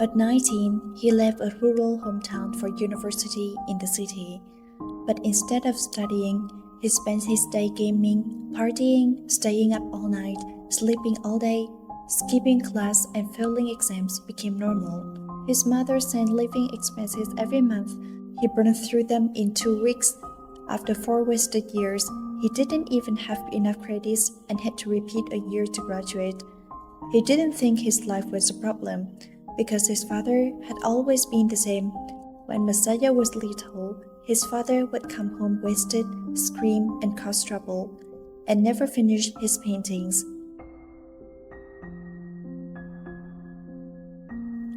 At 19, he left a rural hometown for university in the city. But instead of studying, he spent his day gaming, partying, staying up all night, sleeping all day. Skipping class and failing exams became normal. His mother sent living expenses every month. He burned through them in 2 weeks. After 4 wasted years, he didn't even have enough credits and had to repeat a year to graduate. He didn't think his life was a problem, because his father had always been the same. When Messiah was little, his father would come home wasted, scream, and cause trouble, and never finish his paintings.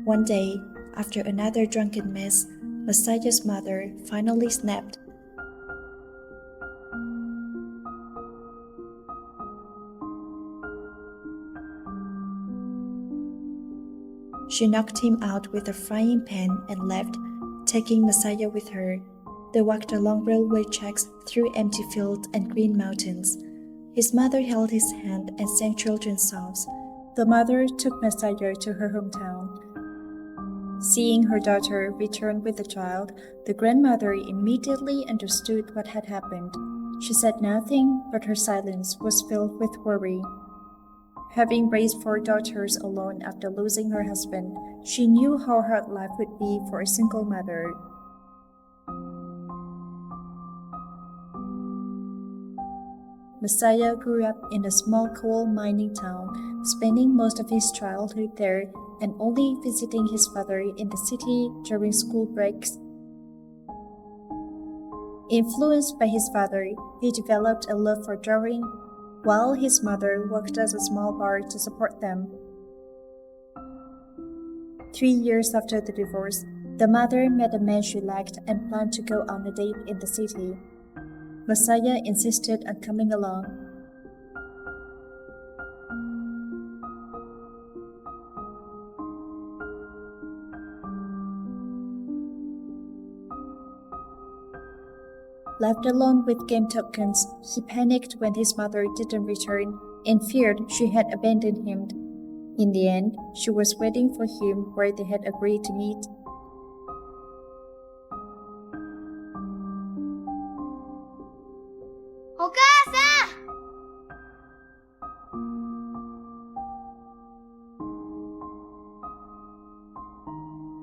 One day, after another drunken mess, Messiah's mother finally snapped. She knocked him out with a frying pan and left, taking Messiah with her. They walked along railway tracks through empty fields and green mountains. His mother held his hand and sang children's songs. The mother took Messiah to her hometown. Seeing her daughter return with the child, the grandmother immediately understood what had happened. She said nothing, but her silence was filled with worry. Having raised 4 daughters alone after losing her husband, she knew how hard life would be for a single mother. Messiah grew up in a small coal mining town, spending most of his childhood there and only visiting his father in the city during school breaks. Influenced by his father, he developed a love for drawing, while his mother worked at a small bar to support them. 3 years after the divorce, the mother met a man she liked and planned to go on a date in the city. Messiah insisted on coming along. Left alone with game tokens, he panicked when his mother didn't return and feared she had abandoned him. In the end, she was waiting for him where they had agreed to meet.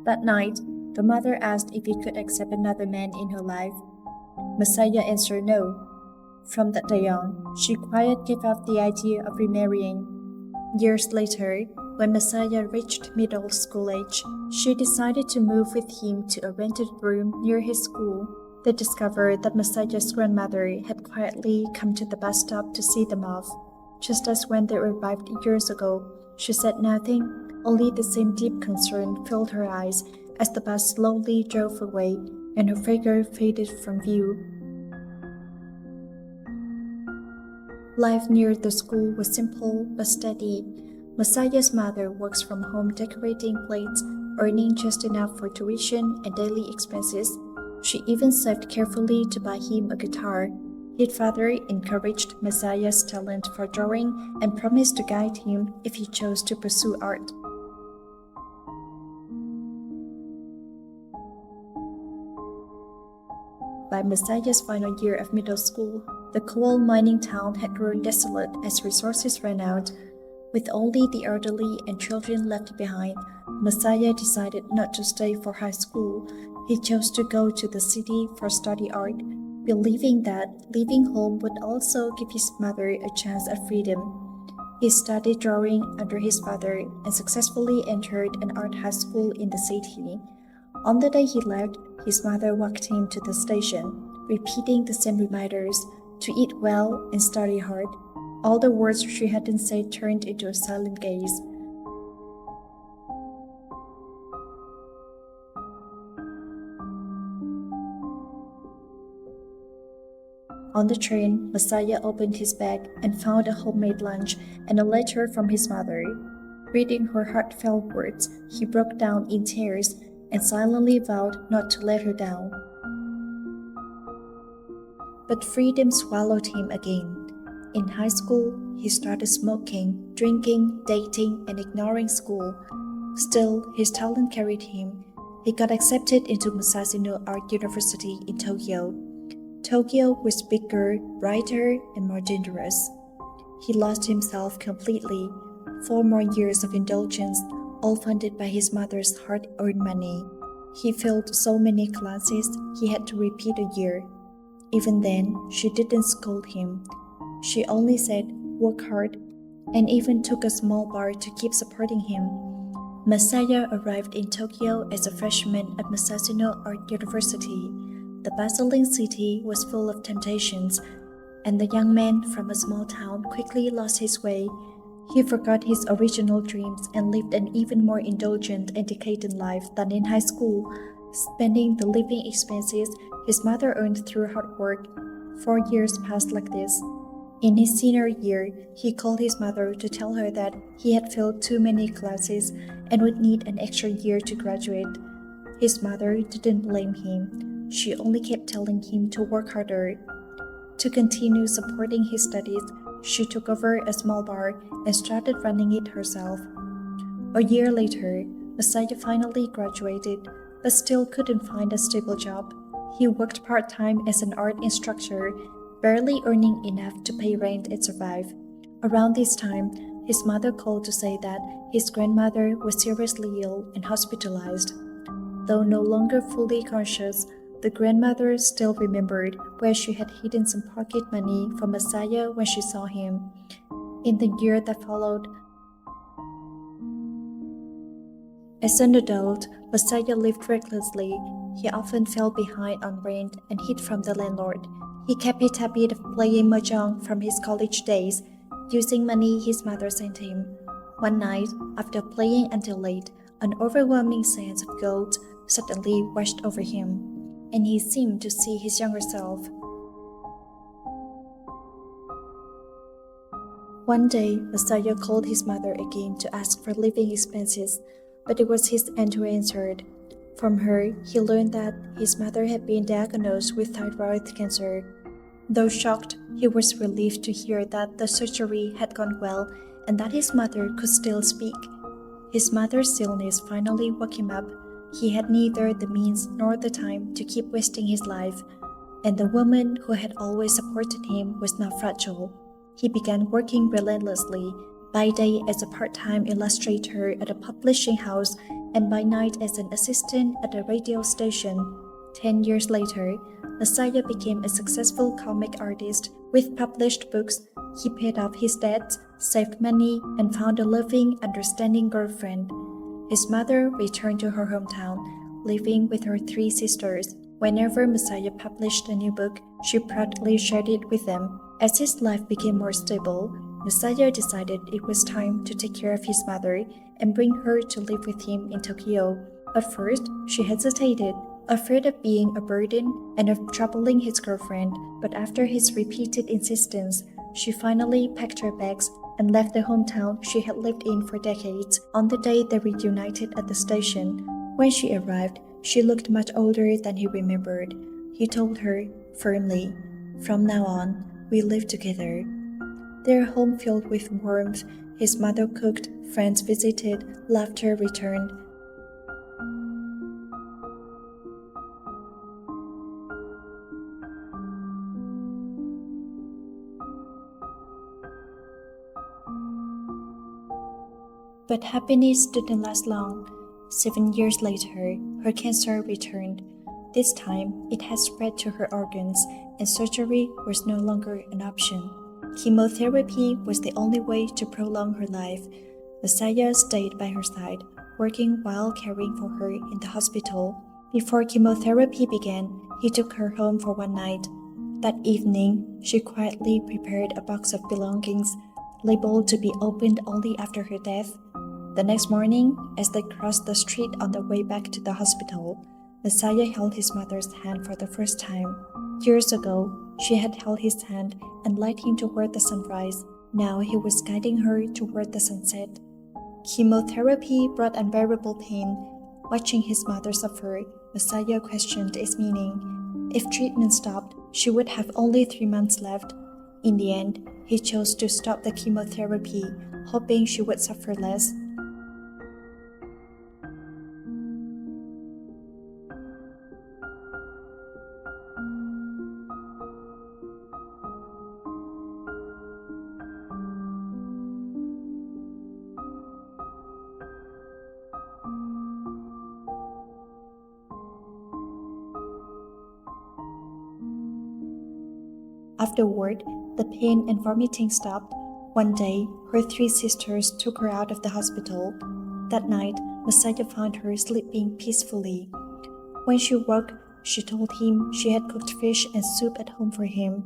That night, the mother asked if he could accept another man in her life. Messiah answered no. From that day on, she quietly gave up the idea of remarrying. Years later, when Messiah reached middle school age, she decided to move with him to a rented room near his school. They discovered that Messiah's grandmother had quietly come to the bus stop to see them off. Just as when they arrived years ago, she said nothing, only the same deep concern filled her eyes as the bus slowly drove away and her figure faded from view. Life near the school was simple but steady. Messiah's mother works from home decorating plates, earning just enough for tuition and daily expenses. She even saved carefully to buy him a guitar. His father encouraged Messiah's talent for drawing and promised to guide him if he chose to pursue art. By Messiah's final year of middle school, the coal mining town had grown desolate as resources ran out. With only the elderly and children left behind, Messiah decided not to stay for high school. He chose to go to the city for study art, believing that leaving home would also give his mother a chance at freedom. He studied drawing under his father and successfully entered an art high school in the city. On the day he left, his mother walked him to the station, repeating the same reminders to eat well and study hard. All the words she hadn't said turned into a silent gaze. On the train, Messiah opened his bag and found a homemade lunch and a letter from his mother. Reading her heartfelt words, he broke down in tears and silently vowed not to let her down. But freedom swallowed him again. In high school, he started smoking, drinking, dating, and ignoring school. Still, his talent carried him. He got accepted into Musashino Art University in Tokyo. Tokyo was bigger, brighter, and more dangerous. He lost himself completely. 4 more years of indulgence, all funded by his mother's hard-earned money. He failed so many classes, he had to repeat a year. Even then, she didn't scold him. She only said, "Work hard," and even took a small bar to keep supporting him. Masaya arrived in Tokyo as a freshman at Musashino Art University. The bustling city was full of temptations, and the young man from a small town quickly lost his way. He forgot his original dreams and lived an even more indulgent and decadent life than in high school, spending the living expenses his mother earned through hard work. 4 years passed like this. In his senior year, he called his mother to tell her that he had failed too many classes and would need an extra year to graduate. His mother didn't blame him. She only kept telling him to work harder. To continue supporting his studies, she took over a small bar and started running it herself. A year later, Masaya finally graduated, but still couldn't find a stable job. He worked part-time as an art instructor, barely earning enough to pay rent and survive. Around this time, his mother called to say that his grandmother was seriously ill and hospitalized. Though no longer fully conscious, the grandmother still remembered where she had hidden some pocket money from Masaya when she saw him. In the year that followed, as an adult, Masaya lived recklessly. He often fell behind on rent and hid from the landlord. He kept his habit of playing mahjong from his college days, using money his mother sent him. One night, after playing until late, an overwhelming sense of guilt suddenly washed over him, and he seemed to see his younger self. One day, Masaya called his mother again to ask for living expenses, but it was his aunt who answered. From her, he learned that his mother had been diagnosed with thyroid cancer. Though shocked, he was relieved to hear that the surgery had gone well and that his mother could still speak. His mother's illness finally woke him up. He had neither the means nor the time to keep wasting his life, and the woman who had always supported him was now fragile. He began working relentlessly, by day as a part-time illustrator at a publishing house and by night as an assistant at a radio station. 10 years later, Masaya became a successful comic artist with published books. He paid off his debts, saved money, and found a loving, understanding girlfriend. His mother returned to her hometown, living with her 3 sisters. Whenever Masaya published a new book, she proudly shared it with them. As his life became more stable, Masaya decided it was time to take care of his mother and bring her to live with him in Tokyo. At first, she hesitated, afraid of being a burden and of troubling his girlfriend, but after his repeated insistence, she finally packed her bags and left the hometown she had lived in for decades. On the day they reunited at the station, when she arrived, she looked much older than he remembered. He told her firmly, "From now on, we live together." Their home filled with warmth. His mother cooked, friends visited, laughter returned. But happiness didn't last long. 7 years later, her cancer returned. This time, it had spread to her organs, and surgery was no longer an option. Chemotherapy was the only way to prolong her life. Masaya stayed by her side, working while caring for her in the hospital. Before chemotherapy began, he took her home for one night. That evening, she quietly prepared a box of belongings, labeled to be opened only after her death. The next morning, as they crossed the street on their way back to the hospital, Masaya held his mother's hand for the first time. Years ago, she had held his hand and led him toward the sunrise. Now he was guiding her toward the sunset. Chemotherapy brought unbearable pain. Watching his mother suffer, Masaya questioned its meaning. If treatment stopped, she would have only 3 months left. In the end, he chose to stop the chemotherapy, hoping she would suffer less. Afterward, the pain and vomiting stopped. One day, her 3 sisters took her out of the hospital. That night, Messiah found her sleeping peacefully. When she woke, she told him she had cooked fish and soup at home for him.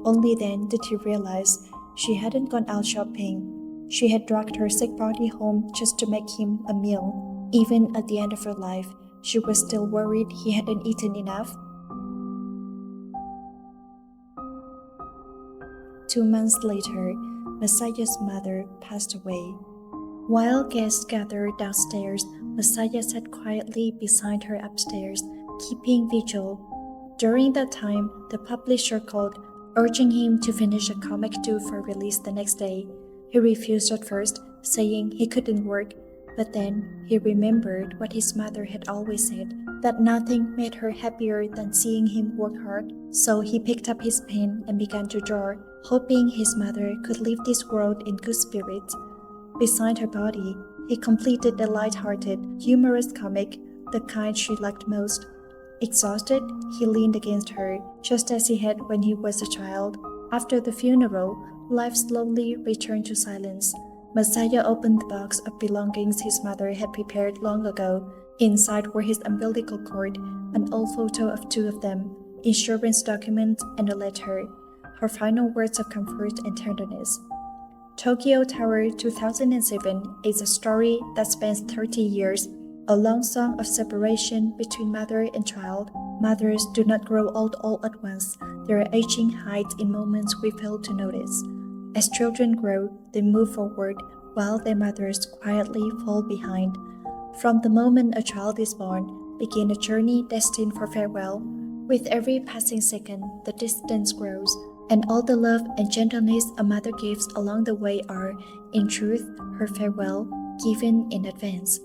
Only then did he realize she hadn't gone out shopping. She had dragged her sick body home just to make him a meal. Even at the end of her life, she was still worried he hadn't eaten enough. 2 months later, Messiah's mother passed away. While guests gathered downstairs, Messiah sat quietly beside her upstairs, keeping vigil. During that time, the publisher called, urging him to finish a comic due for release the next day. He refused at first, saying he couldn't work, but then he remembered what his mother had always said, that nothing made her happier than seeing him work hard. So he picked up his pen and began to draw, hoping his mother could leave this world in good spirits. Beside her body, he completed a light-hearted, humorous comic, the kind she liked most. Exhausted, he leaned against her, just as he had when he was a child. After the funeral, life slowly returned to silence. Messiah opened the box of belongings his mother had prepared long ago. Inside were his umbilical cord, an old photo of 2 of them, insurance documents, and a letter, her final words of comfort and tenderness. Tokyo Tower 2007 is a story that spans 30 years, a long song of separation between mother and child. Mothers do not grow old all at once. Their aging hides in moments we fail to notice. As children grow, they move forward, while their mothers quietly fall behind. From the moment a child is born, begin a journey destined for farewell. With every passing second, the distance grows, and all the love and gentleness a mother gives along the way are, in truth, her farewell, given in advance.